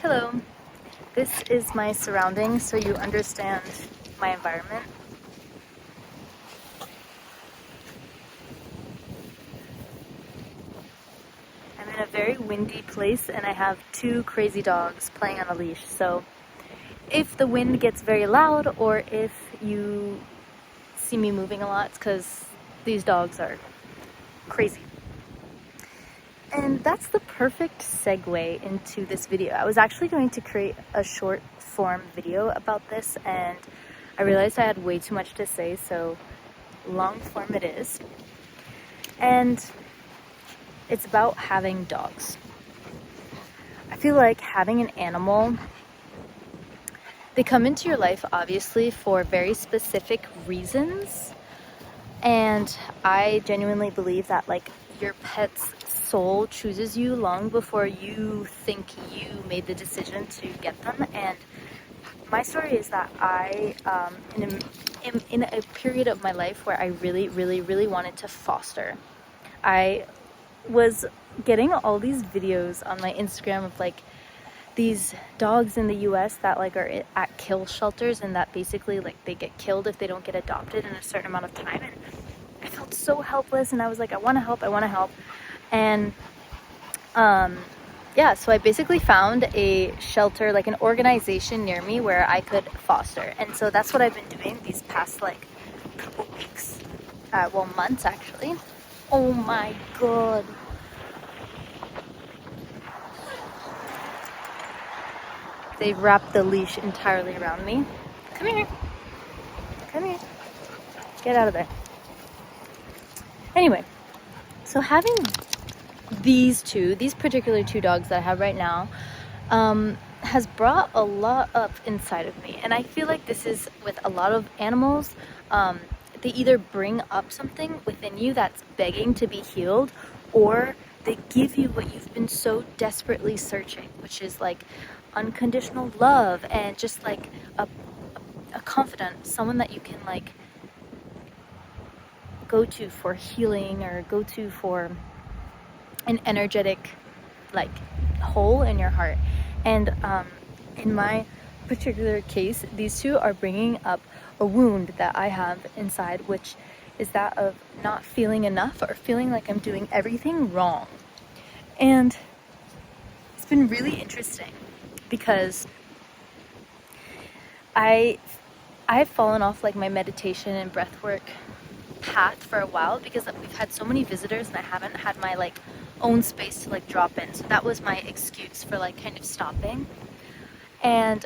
Hello, this is my surroundings so you understand my environment. I'm in a very windy place and I have two crazy dogs playing on a leash. So if the wind gets very loud or if you see me moving a lot, it's because these dogs are crazy. And that's the perfect segue into this video. I was actually going to create a short form video about this and I realized I had way too much to say, so long form it is. And it's about having dogs. I feel like having an animal, they come into your life obviously for very specific reasons. And I genuinely believe that like your pet's soul chooses you long before you think you made the decision to get them. And my story is that I, in a period of my life where I really wanted to foster, I was getting all these videos on my Instagram of like these dogs in the US that like are at kill shelters and that basically like they get killed if they don't get adopted in a certain amount of time. And I felt so helpless and I was like, I want to help. And yeah, so I basically found a shelter, like an organization near me where I could foster. And so that's what I've been doing these past like couple weeks, well, months actually. Oh my god. They wrapped the leash entirely around me. Come here. Come here. Get out of there. Anyway, so having these particular two dogs that I have right now, has brought a lot up inside of me. And I feel like this is with a lot of animals. They either bring up something within you that's begging to be healed, or they give you what you've been so desperately searching, which is like unconditional love and just like a confidant, someone that you can like go to for healing or go to for an energetic like hole in your heart. And in my particular case, these two are bringing up a wound that I have inside, which is that of not feeling enough or feeling like I'm doing everything wrong. And it's been really interesting because I've fallen off like my meditation and breathwork path for a while because we've had so many visitors and I haven't had my like own space to like drop in. So that was my excuse for like kind of stopping. And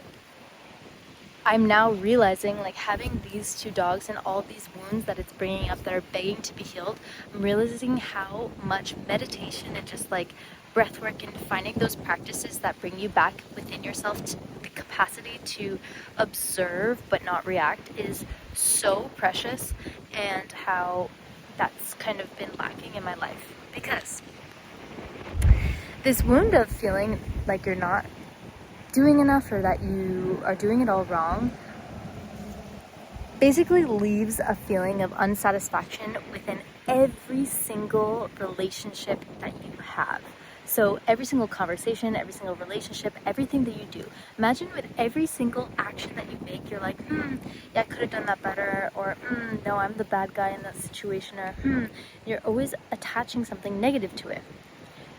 I'm now realizing, like, having these two dogs and all these wounds that it's bringing up that are begging to be healed, I'm realizing how much meditation and just like breath work and finding those practices that bring you back within yourself to the capacity to observe but not react is so precious, and how that's kind of been lacking in my life. Because this wound of feeling like you're not doing enough or that you are doing it all wrong basically leaves a feeling of unsatisfaction within every single relationship that you have. So every single conversation, every single relationship, everything that you do, imagine with every single action that you make, you're like, yeah, I could have done that better, or no, I'm the bad guy in that situation, or you're always attaching something negative to it.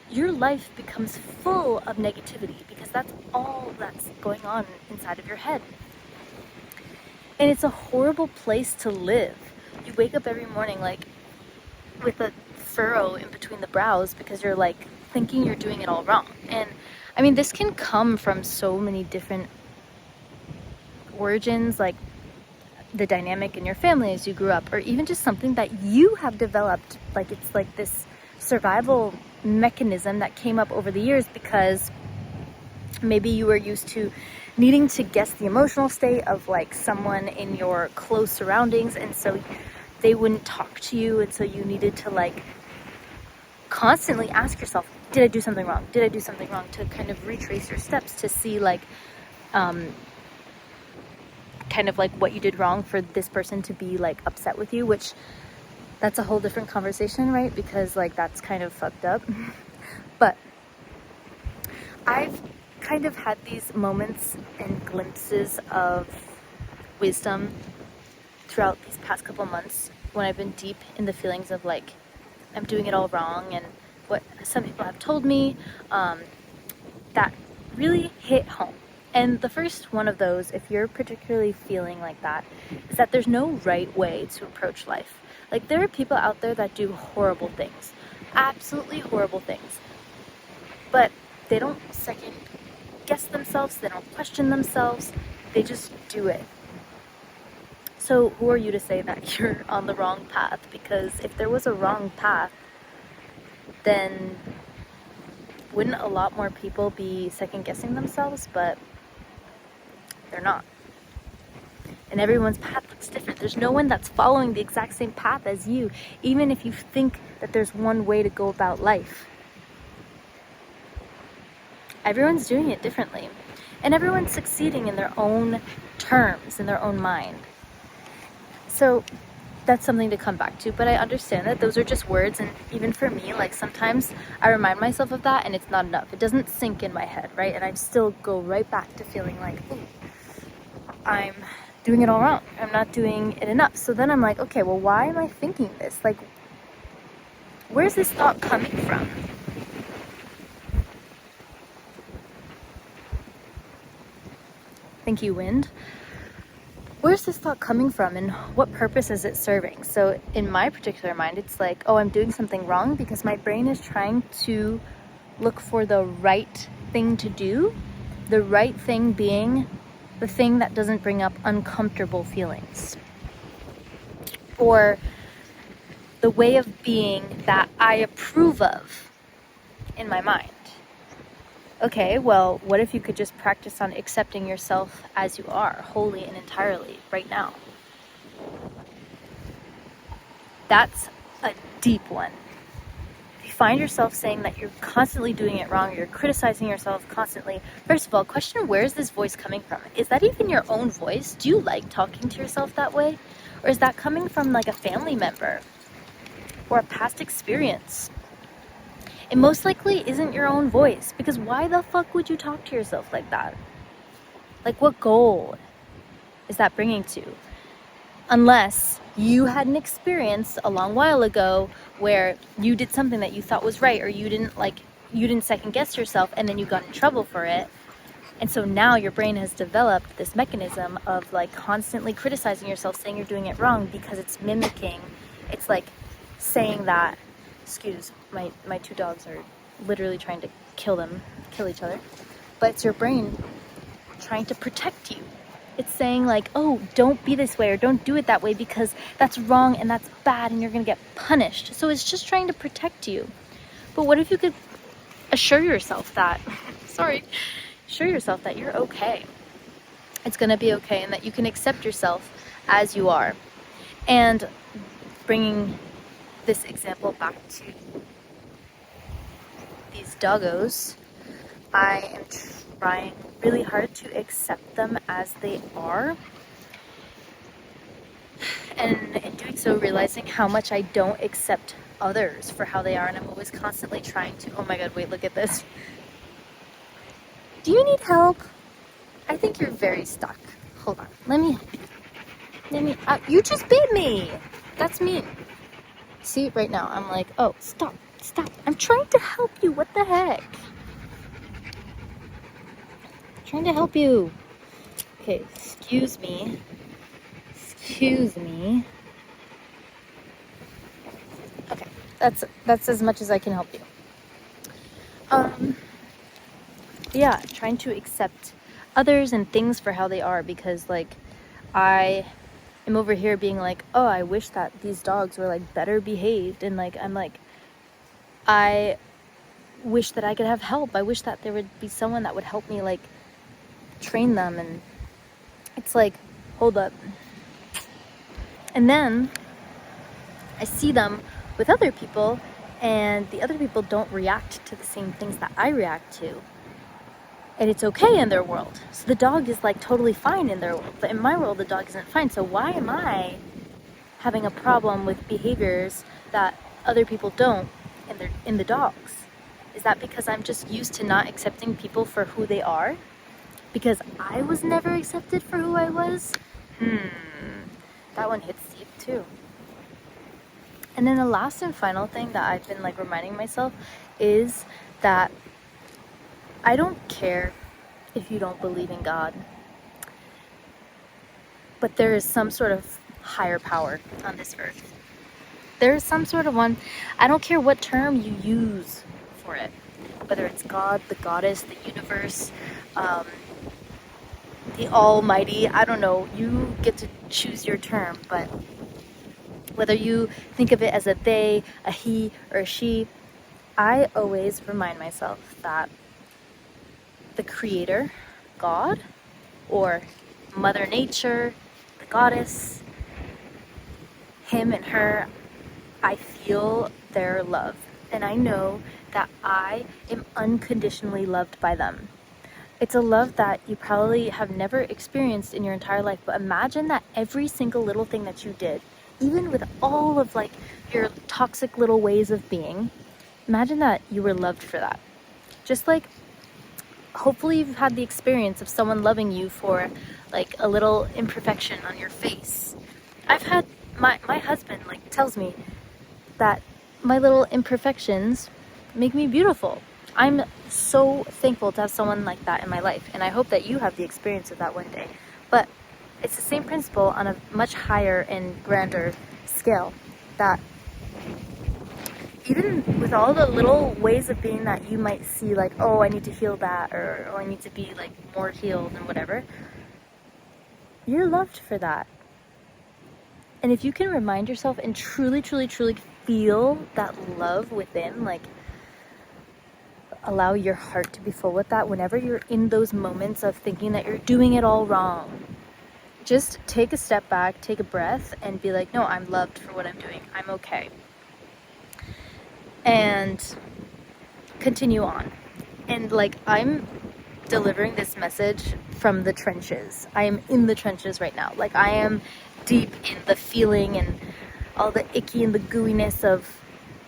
Your life becomes full of negativity because that's all that's going on inside of your head. And it's a horrible place to live. You wake up every morning like with a furrow in between the brows because you're like thinking you're doing it all wrong. And I mean, this can come from so many different origins, like the dynamic in your family as you grew up, or even just something that you have developed. Like it's like this survival mechanism that came up over the years because maybe you were used to needing to guess the emotional state of like someone in your close surroundings, and so they wouldn't talk to you, and so you needed to like constantly ask yourself, did I do something wrong, to kind of retrace your steps to see like kind of like what you did wrong for this person to be like upset with you, which that's a whole different conversation, right? Because like that's kind of fucked up. But I've kind of had these moments and glimpses of wisdom throughout these past couple months when I've been deep in the feelings of like I'm doing it all wrong and what some people have told me that really hit home. And the first one of those, if you're particularly feeling like that, is that there's no right way to approach life. Like, there are people out there that do horrible things, absolutely horrible things, but they don't second guess themselves, they don't question themselves, they just do it. So who are you to say that you're on the wrong path? Because if there was a wrong path, then wouldn't a lot more people be second guessing themselves? But they're not. And everyone's path looks different. There's no one that's following the exact same path as you, even if you think that there's one way to go about life. Everyone's doing it differently. And everyone's succeeding in their own terms, in their own mind. So that's something to come back to. But I understand that those are just words. And even for me, like sometimes I remind myself of that and it's not enough. It doesn't sink in my head, right? And I still go right back to feeling like, ooh, I'm doing it all wrong. I'm not doing it enough. So then I'm like, okay, well, why am I thinking this? Like, where's this thought coming from? Thank you, wind. Where's this thought coming from and what purpose is it serving? So in my particular mind, it's like, oh, I'm doing something wrong because my brain is trying to look for the right thing to do. The right thing being the thing that doesn't bring up uncomfortable feelings, or the way of being that I approve of in my mind. Okay, well, what if you could just practice on accepting yourself as you are, wholly and entirely, right now? That's a deep one. Find yourself saying that you're constantly doing it wrong, you're criticizing yourself constantly. First of all, question, where is this voice coming from? Is that even your own voice? Do you like talking to yourself that way? Or is that coming from like a family member or a past experience? It most likely isn't your own voice, because why the fuck would you talk to yourself like that? Like, what goal is that bringing to? Unless you had an experience a long while ago where you did something that you thought was right, or you didn't second guess yourself and then you got in trouble for it. And so now your brain has developed this mechanism of like constantly criticizing yourself, saying you're doing it wrong, because it's mimicking. It's like saying that, excuse, my two dogs are literally trying to kill each other. But it's your brain trying to protect you. It's saying like, oh, don't be this way, or don't do it that way because that's wrong and that's bad and you're gonna get punished. So it's just trying to protect you. But what if you could assure yourself that, assure yourself that you're okay. It's gonna be okay, and that you can accept yourself as you are. And bringing this example back to these doggos, I am trying really hard to accept them as they are, and in doing so realizing how much I don't accept others for how they are, and I'm always constantly trying to, oh my god, wait, look at this. Do you need help? I think you're very stuck. Hold on, let me you just bit me. That's mean. See, right now I'm like, oh, stop, I'm trying to help you, what the heck? Trying to help you. Okay, excuse me. Okay, that's as much as I can help you. Yeah, trying to accept others and things for how they are, because like I am over here being like, oh, I wish that these dogs were like better behaved, and like I'm like, I wish that I could have help. I wish that there would be someone that would help me like train them. And it's like, hold up. And then I see them with other people, and the other people don't react to the same things that I react to, and it's okay in their world. So the dog is like totally fine in their world, but in my world the dog isn't fine. So why am I having a problem with behaviors that other people don't in the dogs? Is that because I'm just used to not accepting people for who they are? Because I was never accepted for who I was? That one hits deep too. And then the last and final thing that I've been like reminding myself is that I don't care if you don't believe in God, but there is some sort of higher power on this earth. There is some sort of one. I don't care what term you use for it, whether it's God, the goddess, the universe, the almighty, I don't know, you get to choose your term, but whether you think of it as a they, a he, or a she, I always remind myself that the creator, God, or Mother Nature, the goddess, him and her, I feel their love. And I know that I am unconditionally loved by them. It's a love that you probably have never experienced in your entire life, but imagine that every single little thing that you did, even with all of like your toxic little ways of being, imagine that you were loved for that. Just like, hopefully you've had the experience of someone loving you for like a little imperfection on your face. I've had, my husband like tells me that my little imperfections make me beautiful. I'm so thankful to have someone like that in my life, and I hope that you have the experience of that one day. But it's the same principle on a much higher and grander scale, that even with all the little ways of being that you might see, like, oh, I need to heal that, or oh, I need to be like more healed and whatever, you're loved for that. And if you can remind yourself and truly, truly, truly feel that love within, like, allow your heart to be full with that whenever you're in those moments of thinking that you're doing it all wrong. Just take a step back, take a breath, and be like, no, I'm loved for what I'm doing. I'm okay. And continue on. And like, I'm delivering this message from the trenches. I am in the trenches right now. Like, I am deep in the feeling and all the icky and the gooiness of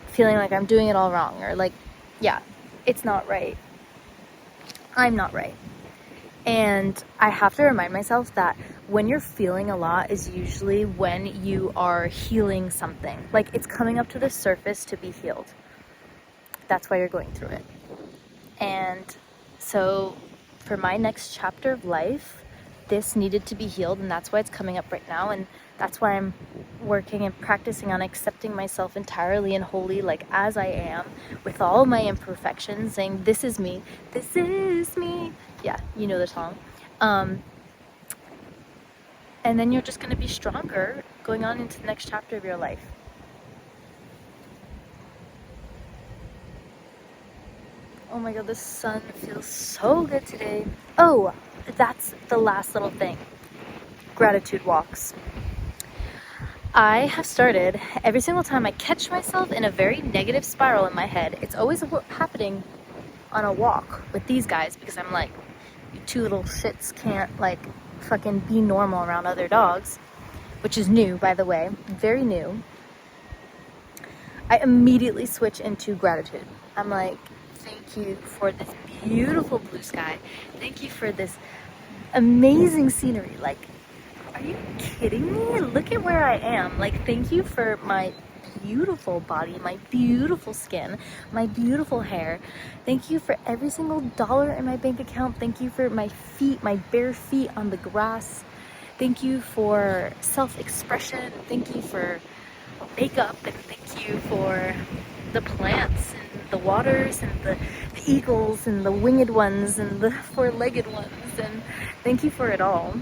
feeling like I'm doing it all wrong, or like, yeah, it's not right. I'm not right. And I have to remind myself that when you're feeling a lot is usually when you are healing something. Like, it's coming up to the surface to be healed. That's why you're going through it. And so for my next chapter of life, this needed to be healed, and that's why it's coming up right now. And that's why I'm working and practicing on accepting myself entirely and wholly, like as I am, with all my imperfections, saying, this is me, this is me. Yeah, you know the song. And then you're just going to be stronger going on into the next chapter of your life. Oh my god, the sun feels so good today. Oh, that's the last little thing. Gratitude walks. I have started, every single time I catch myself in a very negative spiral in my head, it's always happening on a walk with these guys, because I'm like, you two little shits can't like fucking be normal around other dogs, which is new, by the way, very new. I immediately switch into gratitude. I'm like, thank you for this beautiful blue sky. Thank you for this amazing scenery. Like, are you kidding me? Look at where I am. Like, thank you for my beautiful body, my beautiful skin, my beautiful hair. Thank you for every single dollar in my bank account. Thank you for my feet, my bare feet on the grass. Thank you for self-expression. Thank you for makeup, and thank you for the plants and the waters and the eagles and the winged ones and the four-legged ones, and thank you for it all.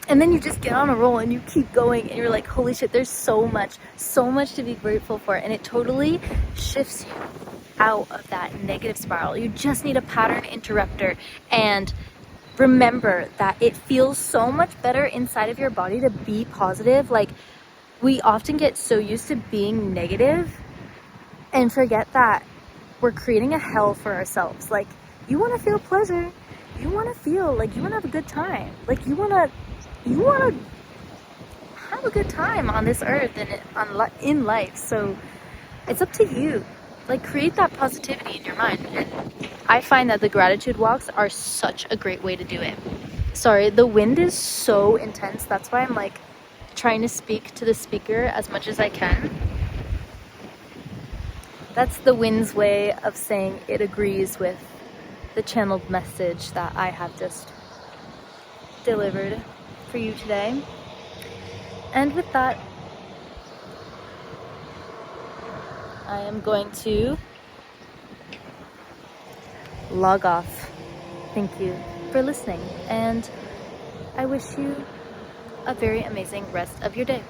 And then you just get on a roll and you keep going, and you're like, holy shit, there's so much to be grateful for. And it totally shifts you out of that negative spiral. You just need a pattern interrupter, and remember that it feels so much better inside of your body to be positive. Like, we often get so used to being negative and forget that we're creating a hell for ourselves. Like, you want to feel pleasure, you want to feel like you want to have a good time, like you want to have a good time on this earth and in life. So it's up to you. like create that positivity in your mind. And I find that the gratitude walks are such a great way to do it. Sorry, the wind is so intense. That's why I'm like trying to speak to the speaker as much as I can. That's the wind's way of saying it agrees with the channeled message that I have just delivered for you today. And with that, I am going to log off. Thank you for listening, and I wish you a very amazing rest of your day.